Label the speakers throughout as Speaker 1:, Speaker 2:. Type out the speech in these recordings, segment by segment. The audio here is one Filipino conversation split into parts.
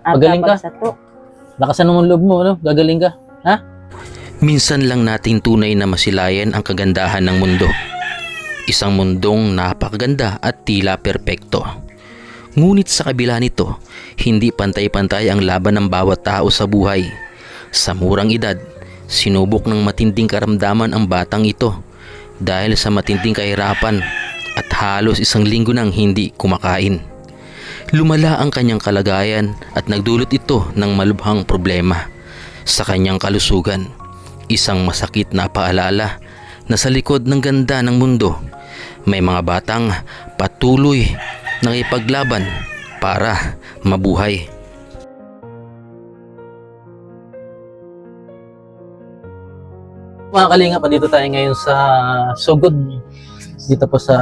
Speaker 1: Pagaling ka. Lakasan mo ang loob mo, ano? Gagaling ka. Ha?
Speaker 2: Minsan lang natin tunay na masilayan ang kagandahan ng mundo. Isang mundong napakaganda at tila perpekto. Ngunit sa kabila nito, hindi pantay-pantay ang laban ng bawat tao sa buhay. Sa murang edad, sinubok ng matinding karamdaman ang batang ito dahil sa matinding kahirapan at halos 1 linggo nang hindi kumakain. Lumala ang kanyang kalagayan at nagdulot ito ng malubhang problema sa kanyang kalusugan. Isang masakit na paalala na sa likod ng ganda ng mundo, may mga batang patuloy na ipaglaban para mabuhay.
Speaker 1: Mga kalinga, pa dito tayo ngayon sa Sugod. Dito po sa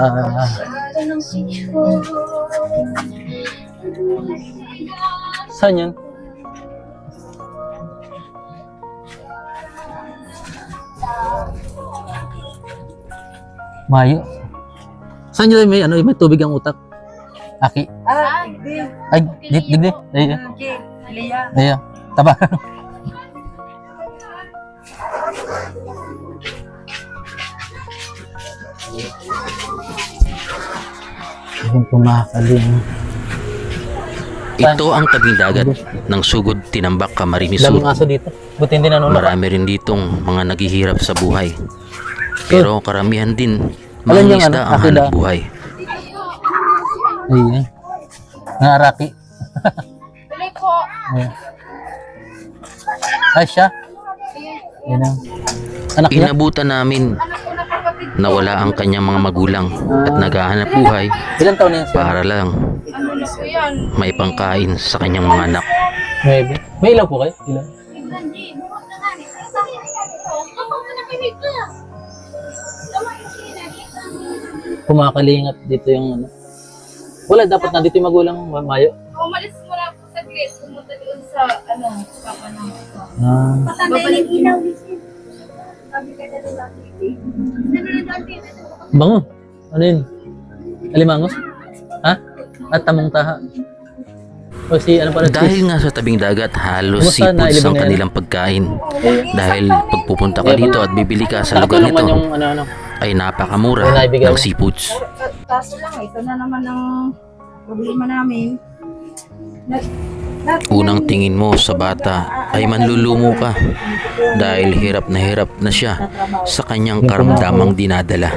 Speaker 1: saan yan? Mayo. Saan yun may tubig ang utak? Aki. Ay, di. Ayan. Taba. Yung kumakaling.
Speaker 2: Ito ang tabing dagat ng Sugod, Tinambak, Camarines Sur.
Speaker 1: Daming aso dito. Buti hindi nanonood.
Speaker 2: Marami rin ditong mga naghihirap sa buhay. Pero karamihan din
Speaker 1: Alam
Speaker 2: mga
Speaker 1: niyang
Speaker 2: isda
Speaker 1: ano,
Speaker 2: ang
Speaker 1: akida.
Speaker 2: hanap buhay.
Speaker 1: Ayan. Nga araki.
Speaker 3: Tuloy po.
Speaker 1: Ayan. Ay, siya. Ayan na. Anak niya.
Speaker 2: Inabutan namin na wala ang kanyang mga magulang at naghahanap buhay
Speaker 1: Ilan taon na yan siya?
Speaker 2: para lang
Speaker 3: Ano na po yan?
Speaker 2: may pangkain sa kanyang mga anak.
Speaker 1: Maybe. May ilaw po kayo? Ilan? Kumakalingat dito yung ano. Wala, dapat nandito yung magulang Mayo.
Speaker 3: Umalis mo na po sa gate. Pumunta doon sa, papa ng
Speaker 1: Ah.
Speaker 3: babalik ilaw.
Speaker 1: Bango. Ano yun? Alimangos? Ha? At tamong taha. O si ano pala?
Speaker 2: Dahil nga sa tabing dagat, halos
Speaker 1: Kumusta?
Speaker 2: seafoods
Speaker 1: Nailibing
Speaker 2: ang
Speaker 1: na yan?
Speaker 2: kanilang pagkain. Dahil pagpupunta ka dito at bibili ka sa lugar
Speaker 1: Nakatulong man
Speaker 2: nito
Speaker 1: yung ano.
Speaker 2: ay napakamura
Speaker 1: Ay, naibigay
Speaker 2: ng
Speaker 1: mo.
Speaker 2: seafoods.
Speaker 3: Kaso lang, ito na naman ang problema namin.
Speaker 2: Unang tingin mo sa bata ay manlulumo ka dahil hirap na siya sa kanyang karamdamang dinadala.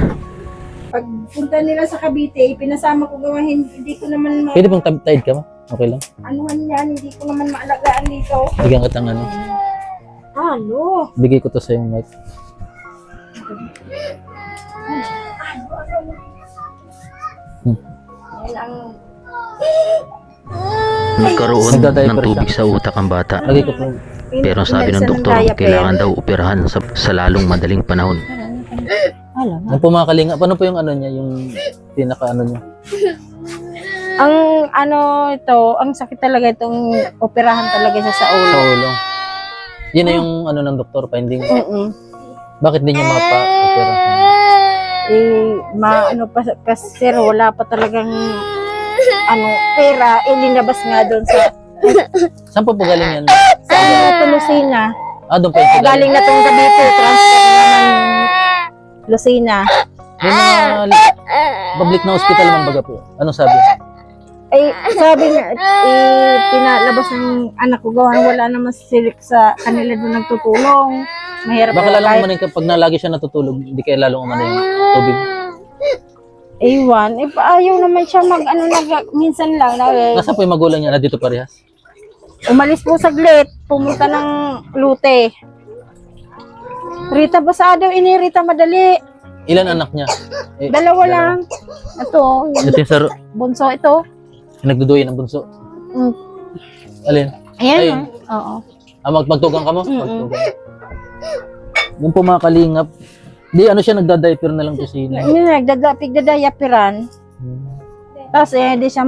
Speaker 3: Pag punta nila sa Cavite, pinasama ko gawahin, hindi ko naman
Speaker 1: Pwede pong tide ka mo? Okay lang.
Speaker 3: anuhan yan, hindi ko naman maalagaan dito.
Speaker 1: Bigyan kitang ano.
Speaker 3: Ano?
Speaker 1: Bigay ko to sa yung mic.
Speaker 3: Yan ang
Speaker 2: Nagkaroon
Speaker 1: Nagda-diaper
Speaker 2: ng tubig sa utak ang bata.
Speaker 1: Lagay ko to.
Speaker 2: Pero sabi ng doktor, kailangan daw operahan sa lalong madaling panahon.
Speaker 1: Ang pumakalinga, paano po yung ano niya, yung pinaka ano niya?
Speaker 3: Ang ang sakit talaga itong operahan talaga siya sa
Speaker 1: Sa
Speaker 3: ulo.
Speaker 1: ulo. Yun na yung ano ng doktor, finding. Bakit di niya mapa-opera?
Speaker 3: Kasi wala pa talagang pera, ilinabas nga doon sa
Speaker 1: Saan po galing yan?
Speaker 3: Lucena.
Speaker 1: Doon pa yung
Speaker 3: Galing na itong Cavite, transfer naman Lucena.
Speaker 1: Yung mga public na hospital man baga po. Anong sabi?
Speaker 3: Ay, sabi nga, pinalabas ng anak ko gawa, wala naman silik sa kanila doon nagtutulong. Mahirap
Speaker 1: Baka
Speaker 3: na
Speaker 1: lalong
Speaker 3: kahit
Speaker 1: umanin kapag nalagi siya natutulog, hindi kaya lalong umanin yung tubig.
Speaker 3: iwan. Ayaw naman siya minsan lang.
Speaker 1: Nasaan po yung magulang niya na dito parehas?
Speaker 3: Umalis po saglit, pumunta ng Lute. Rita Basado, Rita Madali.
Speaker 1: Ilan anak niya?
Speaker 3: Dalawa lang. Ito, yung
Speaker 1: Ito yung sa
Speaker 3: bunso ito.
Speaker 1: nagduduyan ng bunso.
Speaker 3: Mm.
Speaker 1: Alin?
Speaker 3: Ayan.
Speaker 1: Ayun.
Speaker 3: Oo.
Speaker 1: Magtugang ka mo?
Speaker 3: Mm-mm.
Speaker 1: Magtugang. Yung po mga kalingap, di ano siya nagda-diaper na lang po si Ina.
Speaker 3: Pigdadayapiran. Tapos hindi siya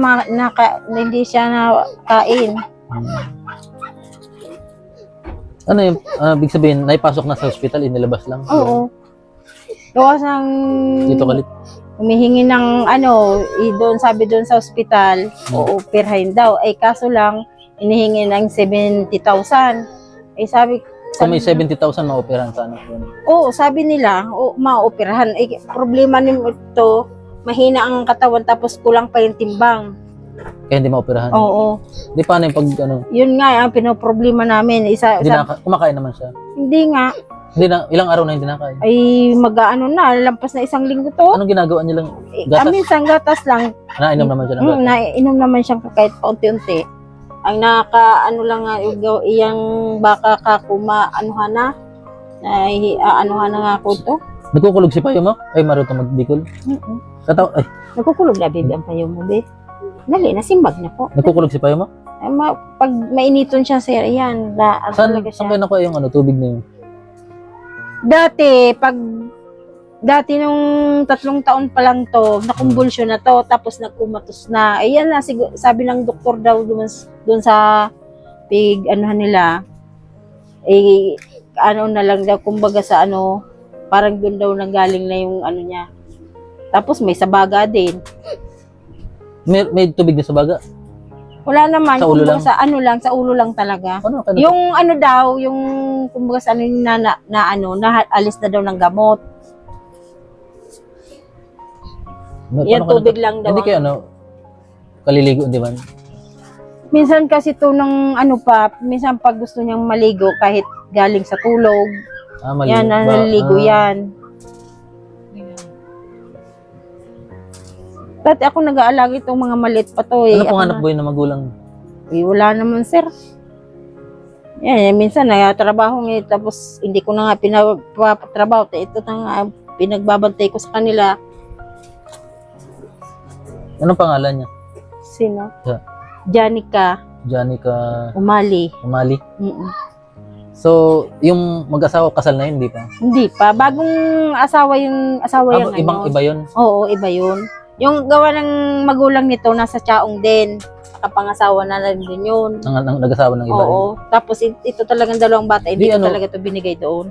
Speaker 3: hindi siya nakain.
Speaker 1: Ano yung, big sabihin, naipasok na sa hospital, inilabas lang.
Speaker 3: Oo. Gawa ng
Speaker 1: Dito kalit.
Speaker 3: humihingi ng doon sabi doon sa ospital, uupirhin daw. Kaso lang, inihingi ng 70,000. Eh sabi,
Speaker 1: Kung may 70,000 maoperahan sana po.
Speaker 3: oo, sabi nila, maoperahan. Eh, problema nito, mahina ang katawan tapos kulang pa yung timbang.
Speaker 1: Kaya hindi maoperahan.
Speaker 3: Oo.
Speaker 1: Di paano yung pag ano,
Speaker 3: Yun nga ang pinoproblema namin.
Speaker 1: kumakain naman siya.
Speaker 3: Hindi nga.
Speaker 1: Hindi na, ilang araw na hindi nakain.
Speaker 3: Ay mag-ano na, lampas na 1 linggo to.
Speaker 1: Anong ginagawa niya lang?
Speaker 3: Eh,
Speaker 1: Gatas?
Speaker 3: minsan gatas lang.
Speaker 1: Nainom naman siya ng gatas.
Speaker 3: Nainom naman siyang kahit paunti-unti. Ang ano lang nga, iyang baka anuhan na. Anuhan na nga ako to.
Speaker 1: Nagkukulog si Payo mo? Ay, marunong magbikol. Kataw, ay,
Speaker 3: Nagkukulog na baby ang payo mo, be. Dali, nasimbag na po.
Speaker 1: nagkukulog si Payo mo?
Speaker 3: Ay, pag mainiton siya, sir, yan.
Speaker 1: Saan
Speaker 3: Talaga
Speaker 1: kayo
Speaker 3: siya.
Speaker 1: nakuha yung tubig na yun?
Speaker 3: Dati nung 3 taon pa lang to, nakumbulsyon na to, tapos nagkumatos na. Ayan na, sabi ng doktor daw doon sa anuhan nila, ano na lang daw, kumbaga sa ano, parang doon daw nanggaling na yung ano niya. Tapos may sabaga din.
Speaker 1: May tubig na sa baga?
Speaker 3: Wala naman,
Speaker 1: Sa ulo
Speaker 3: kumbaga
Speaker 1: lang?
Speaker 3: sa ano lang, sa ulo lang talaga.
Speaker 1: Ano? Kaya
Speaker 3: Yung ano daw, yung kumbaga sa ano alis na daw ng gamot. Yan tubig lang daw.
Speaker 1: Hindi kayo ano, kaliligo, di ba?
Speaker 3: Minsan kasi to ng ano pa, minsan pag gusto niyang maligo kahit galing sa tulog, yan, naliligo yan. Dati ako nag-aalaga itong mga maliit pa to eh.
Speaker 1: Ano pong
Speaker 3: Ako
Speaker 1: anak buhay na magulang?
Speaker 3: wala naman sir. Yan, minsan nagtatrabaho ngayon tapos hindi ko na nga pinapatrabaho. Ito na nga pinagbabantay ko sa kanila.
Speaker 1: Anong pangalan niya?
Speaker 3: Sino?
Speaker 1: Yeah.
Speaker 3: Janica
Speaker 1: Janica
Speaker 3: Umali.
Speaker 1: Umali.
Speaker 3: Mm-mm.
Speaker 1: So, yung mag-asawa kasal na yun, di pa?
Speaker 3: Hindi pa. Bagong asawa yung asawa yan.
Speaker 1: Iba yun?
Speaker 3: Oo, iba yun. Yung gawa ng magulang nito, nasa Chaong din. Nakapangasawa na rin din yun.
Speaker 1: Nag-asawa ng iba
Speaker 3: Oo. Tapos ito talagang dalawang bata, hindi
Speaker 1: Di,
Speaker 3: ko
Speaker 1: ano,
Speaker 3: talaga ito binigay doon.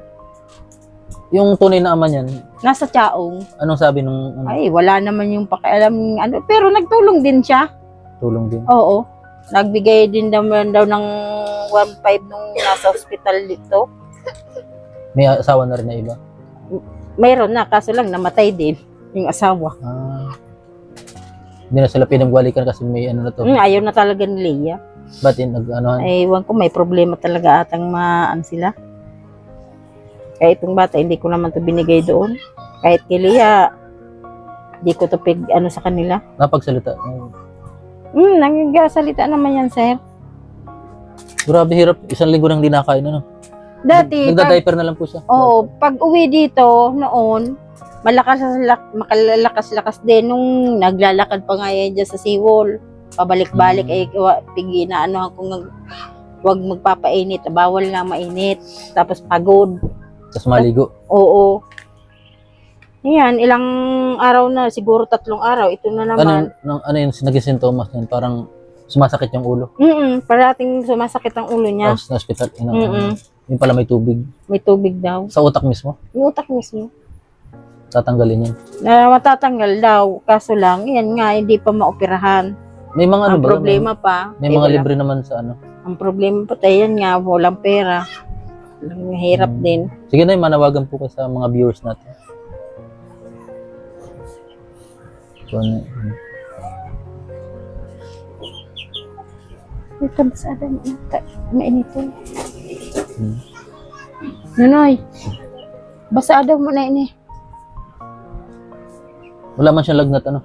Speaker 1: Yung tunay na ama niyan,
Speaker 3: Nasa Chaong.
Speaker 1: anong sabi nung
Speaker 3: Ay, wala naman yung pakialam. Ano, pero nagtulong din siya.
Speaker 1: tulong din?
Speaker 3: Oo. Nagbigay din daw ng 1.5 nung nasa hospital dito.
Speaker 1: May asawa na rin na iba?
Speaker 3: Mayroon na, kaso lang namatay din yung asawa.
Speaker 1: Hindi na sila pinagwalikan kasi may ano na to.
Speaker 3: Ayaw na talaga ni Leia.
Speaker 1: Ba't yun, nag-anohan?
Speaker 3: Ay, ewan ko, may problema talaga atang sila. Kaya itong bata, hindi ko naman to binigay doon. Kahit kay Leia, hindi ko to sa kanila.
Speaker 1: Napagsalita.
Speaker 3: Nanggasalita naman yan, sir.
Speaker 1: Grabe hirap. 1 linggo nang di nakain, ano?
Speaker 3: Dati,
Speaker 1: Nagda-diaper na lang po siya.
Speaker 3: oo, pag uwi dito, noon, malakas-lakas din nung naglalakad pa nga yan dyan sa seawall. Pabalik-balik, inaano kung wag magpapainit, bawal nga mainit. Tapos pagod.
Speaker 1: Tapos maligo.
Speaker 3: Oo. Yan, ilang araw na, siguro 3 araw. Ito na naman.
Speaker 1: Ano yun, naging sintomas niyan? Parang sumasakit yung ulo.
Speaker 3: Parating sumasakit ang ulo niya.
Speaker 1: Tapos na hospital. Yung pala may tubig.
Speaker 3: May tubig daw.
Speaker 1: Sa utak mismo.
Speaker 3: Yung utak mismo.
Speaker 1: Tatanggalin yun.
Speaker 3: Na matatanggal daw. Kaso lang, yan nga, hindi pa maoperahan.
Speaker 1: May mga ano
Speaker 3: Ang
Speaker 1: ba?
Speaker 3: problema pa.
Speaker 1: May mga libre naman sa ano.
Speaker 3: Ang problema pa tayo, yan nga, walang pera. Hirap din.
Speaker 1: Sige na, manawagan po ko sa mga viewers natin. So, ano,
Speaker 3: Ito, basada mo. Mainito. Nunoy, basada mo na ini.
Speaker 1: wala man siyang lagnat, ano?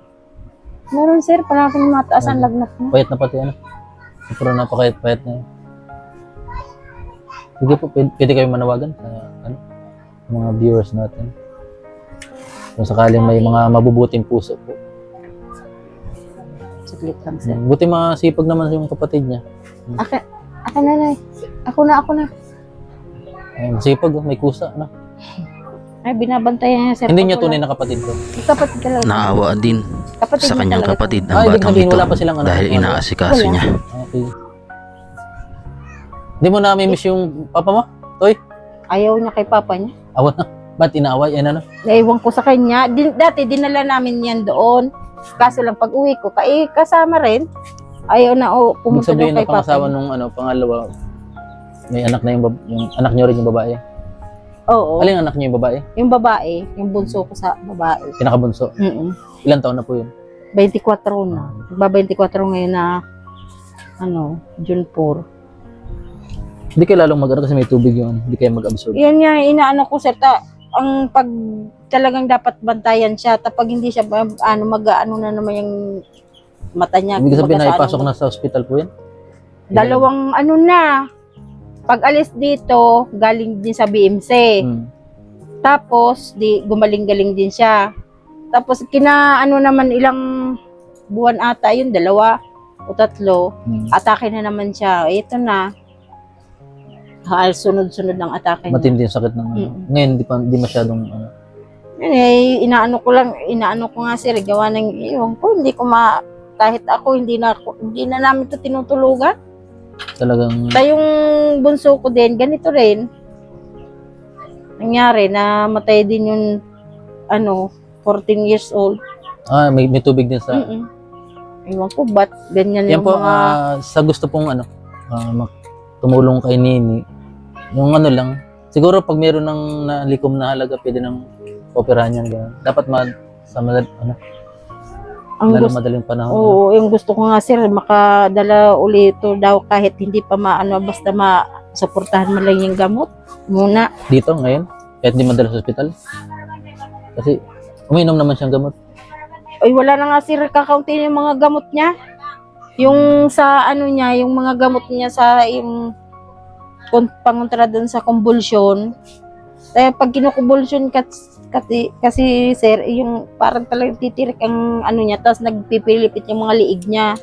Speaker 3: Meron sir, parating mataas ang lagnat mo.
Speaker 1: Payat na pati, ano? Pero napakayat-payat na yun. Sige po, pwede kayo manawagan sa ano, mga viewers natin. Kung sakaling may mga mabubuting puso po.
Speaker 3: Saglit lang sir.
Speaker 1: Buti masipag naman yung kapatid niya.
Speaker 3: Ako na na. Ako na.
Speaker 1: Ay, masipag, may kusa, ano?
Speaker 3: Ay, binabantayan niya sir.
Speaker 1: Hindi niya tunay na kapatid ko.
Speaker 3: Kapatid ka lang.
Speaker 2: Naawa din
Speaker 3: Kapatid
Speaker 2: sa
Speaker 3: niya
Speaker 2: kanyang
Speaker 3: talaga.
Speaker 2: kapatid
Speaker 1: Ibig
Speaker 2: ang batang
Speaker 1: sabihin,
Speaker 2: ito
Speaker 1: wala pa silang ano,
Speaker 2: dahil
Speaker 1: wala.
Speaker 2: inaasikaso
Speaker 3: Wala.
Speaker 2: niya.
Speaker 1: Okay. Hindi mo na-miss yung papa mo? Toy?
Speaker 3: Ayaw niya kay papa niya.
Speaker 1: Awan na. Ba't inaaway? Yan ano?
Speaker 3: Naiwan ko sa kanya. Dati dinala namin yan doon. Kaso lang pag uwi ko, kasama rin. Ayaw na,
Speaker 1: Ibig
Speaker 3: pumunta daw
Speaker 1: sabihin
Speaker 3: kay
Speaker 1: na pangasawa
Speaker 3: Papa.
Speaker 1: nung pangalawa, may anak na yung anak niyo rin yung babae.
Speaker 3: Oo.
Speaker 1: Alin ang anak niyo yung babae?
Speaker 3: Yung babae, yung bunso ko sa babae.
Speaker 1: Pinakabunso. Ilan taon na po yun?
Speaker 3: 24 na. Ba 24 ngayon na June 4.
Speaker 1: Hindi kayo lalong mag-ano kasi may tubig yun. Hindi kayo mag-absorb.
Speaker 3: Yan nga, inaano ko sir, ang pag talagang dapat bantayan siya, tapos hindi siya mag-ano na naman yung mata niya.
Speaker 1: Ibig sabihin na
Speaker 3: kumbaga sa
Speaker 1: ipasok na sa hospital po yan?
Speaker 3: Dalawang na. Pag alis dito, galing din sa BMC. Tapos, gumaling-galing din siya. Tapos, naman ilang buwan ata yun, 2 o 3, atake na naman siya. Ito na. Sunod-sunod ng atake niya.
Speaker 1: Matindi yung sakit ng Ngayon, di masyadong
Speaker 3: Inaano ko nga sir, gawa ng iyon ko, kahit ako, hindi na namin ito tinutulugan.
Speaker 1: talagang
Speaker 3: Yung bunso ko din, ganito rin. Nangyari, namatay din yung 14 years old.
Speaker 1: may tubig din sa
Speaker 3: Iwan ko, ba't ganyan
Speaker 1: yan
Speaker 3: yung
Speaker 1: po
Speaker 3: mga...
Speaker 1: sa gusto pong tumulong kay Nini. Yung lang siguro pag meron ng nalikom na halaga pwede nang operahan yan ganun. Dapat madaling panahon.
Speaker 3: Oo, yung gusto ko nga sir, makadala ulit ito daw kahit hindi pa basta masuportahan mo lang yung gamot muna.
Speaker 1: Dito ngayon, kahit hindi madala sa ospital. Kasi uminom naman siyang gamot.
Speaker 3: Ay, wala na nga sir, kakaunti yung mga gamot niya. Yung sa niya, yung mga gamot niya sa yung pangontra doon sa convulsion. Kaya pag kinukonvulsion kasi sir, yung parang talagang titirik ang niya, tapos nagpipilipit yung mga liig niya.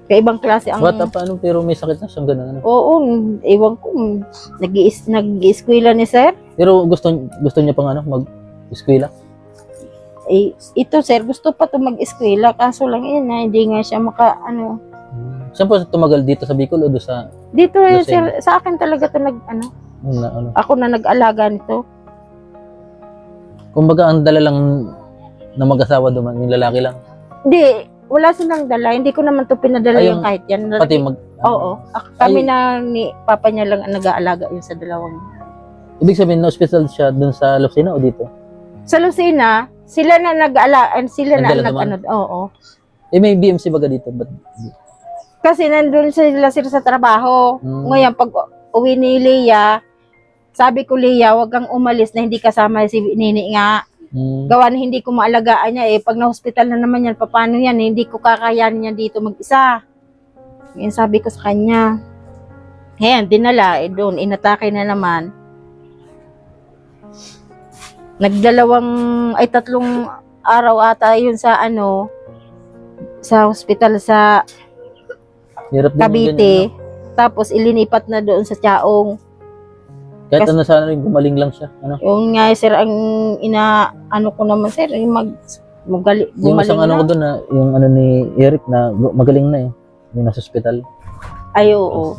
Speaker 3: Kaya ibang klase ang...
Speaker 1: Paano pero may sakit na siyang gano'n?
Speaker 3: Oo, ewan ko, nag-i-eskwela ni sir.
Speaker 1: Pero gusto niya pang mag-eskwela?
Speaker 3: Ito sir, gusto pa ito mag-eskwela, kaso lang hindi nga siya
Speaker 1: Saan po tumagal dito sa Bicol o doon sa...
Speaker 3: Dito sir, sa akin talaga ito ako na nag-alaga nito.
Speaker 1: Kumbaga ang dala lang na mag-asawa doon, yung lalaki lang.
Speaker 3: Hindi, wala silang dala. Hindi ko naman ito pinadala yung kahit yan.
Speaker 1: Pati
Speaker 3: Oo. Kami na ni Papa niya lang ang nag-aalaga yun sa dalawang.
Speaker 1: Ibig sabihin, na-hospital siya doon sa Lucena o dito?
Speaker 3: Sa Lucena, sila na nag-aalaga, sila na
Speaker 1: Nagdala naman?
Speaker 3: oo.
Speaker 1: May BMC baga dito?
Speaker 3: Kasi nandun sila sa trabaho. Ngayon, pag uwi ni Leia, sabi ko, Leia, wag kang umalis na hindi kasama si Nini nga. Gawa na hindi ko maalagaan niya Pag na-hospital na naman yan, paano yan? Hindi ko kakayanin yan dito mag-isa. Ngayon sabi ko sa kanya. Ayan, dinala. Doon, inatake na naman. 3 araw ata yun sa sa hospital sa
Speaker 1: Hirap din
Speaker 3: Cavite. Tapos ilinipat na doon sa Chaong.
Speaker 1: Kahit sana rin, gumaling lang siya.
Speaker 3: Yung nga sir, ang ko naman sir,
Speaker 1: Yung
Speaker 3: gumaling
Speaker 1: isang ko doon yung ni Eric na magaling na yung nasa hospital.
Speaker 3: Ay, oo.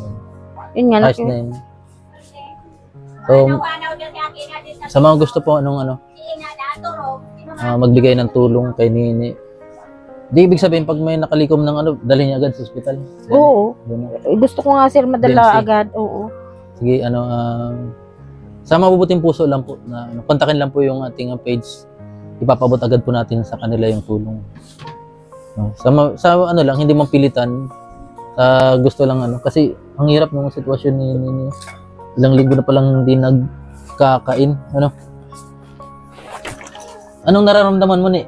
Speaker 3: Yun nga.
Speaker 1: Ayos na yun. So, sa mga gusto po magbigay ng tulong kay Nini. Di ibig sabihin pag may nakalikom ng dalhin niya agad sa hospital.
Speaker 3: Oo. Gusto ko nga sir madala
Speaker 1: BMC.
Speaker 3: agad. Oo.
Speaker 1: Sige, sa mabubuting puso lang po na kontakin lang po yung ating page. Ipapabot agad po natin sa kanila yung tulong. Sa lang, hindi mong pilitan. Sa gusto lang kasi ang hirap ng sitwasyon ni ilang linggo na palang hindi nagkakain. Anong nararamdaman mo ni?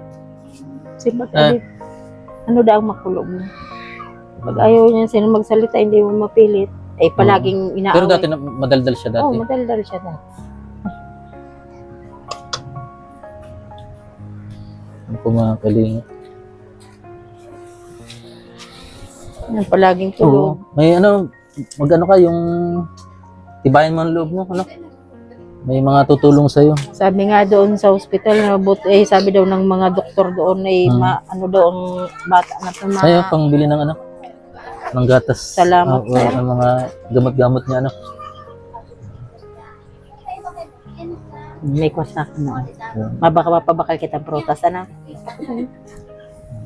Speaker 3: Ano daw ang makulog mo? Pag ayaw niya sila magsalita, hindi mo mapilit. Palaging inaaway.
Speaker 1: Pero dati madaldal siya dati.
Speaker 3: Oo, madaldal siya dati.
Speaker 1: Ano po mga kalinga?
Speaker 3: Palaging tulog.
Speaker 1: May mag-ano ka yung tibayan mo ang loob mo, May mga tutulong sa'yo.
Speaker 3: Sabi nga doon sa hospital, sabi daw ng mga doktor doon, daw ang bata na ito.
Speaker 1: Sa'yo, pangbili ng ng gatas.
Speaker 3: Salamat.
Speaker 1: Ng mga gamot-gamot niya,
Speaker 3: May kwasta ka na. Mabaka mapabakal kitang prutas,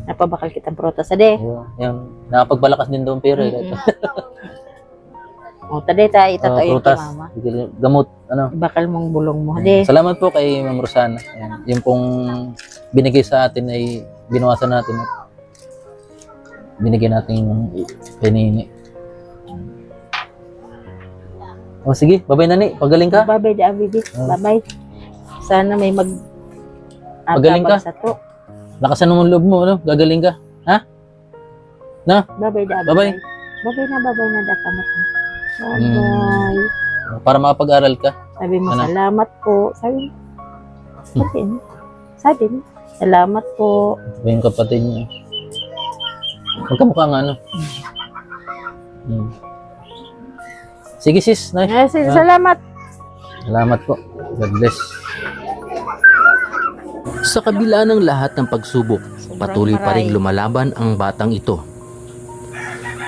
Speaker 3: Napabakal kitang prutas, ade.
Speaker 1: Yan, nakapagpalakas din doon pero
Speaker 3: Mm-mm. O, tade tayo itatuloy
Speaker 1: prutas,
Speaker 3: kay mama.
Speaker 1: gamot, ano.
Speaker 3: Ibakal mong bulong mo, ade.
Speaker 1: Salamat po kay Ma'am Rosana. Ayan. Yung pong binigay sa atin ay binawasan natin at binigyan natin yung pinini. O sige, babay nani, pagaling ka.
Speaker 3: Bye-bye, da, baby. Bye-bye. Sana may
Speaker 1: Magaling ka?
Speaker 3: sa to.
Speaker 1: Lakasan mo ang loob mo, ano? Gagaling ka. Ha? Na?
Speaker 3: Bye-bye, da.
Speaker 1: Bye-bye.
Speaker 3: Bye-bye na, da. Kamat mo. Bye-bye.
Speaker 1: Para makapag-aral ka.
Speaker 3: Sabi mo,
Speaker 1: Ano?
Speaker 3: salamat po. Sabi mo, salamat po.
Speaker 1: Ito yung kapatid niya. Magkamukha nga, ano? Sige sis, nice.
Speaker 3: Yes, salamat.
Speaker 1: Salamat po. God bless.
Speaker 2: Sa kabila ng lahat ng pagsubok, patuloy pa rin lumalaban ang batang ito.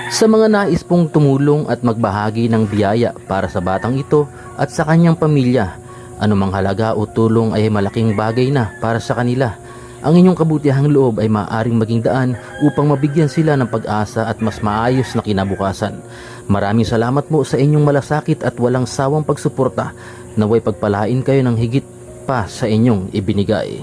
Speaker 2: Sa mga nais pong tumulong at magbahagi ng biyaya para sa batang ito at sa kanyang pamilya, anumang halaga o tulong ay malaking bagay na para sa kanila. Ang inyong kabutihang loob ay maaaring maging daan upang mabigyan sila ng pag-asa at mas maayos na kinabukasan. Maraming salamat po sa inyong malasakit at walang sawang pagsuporta. Naway pagpalain kayo ng higit pa sa inyong ibinigay.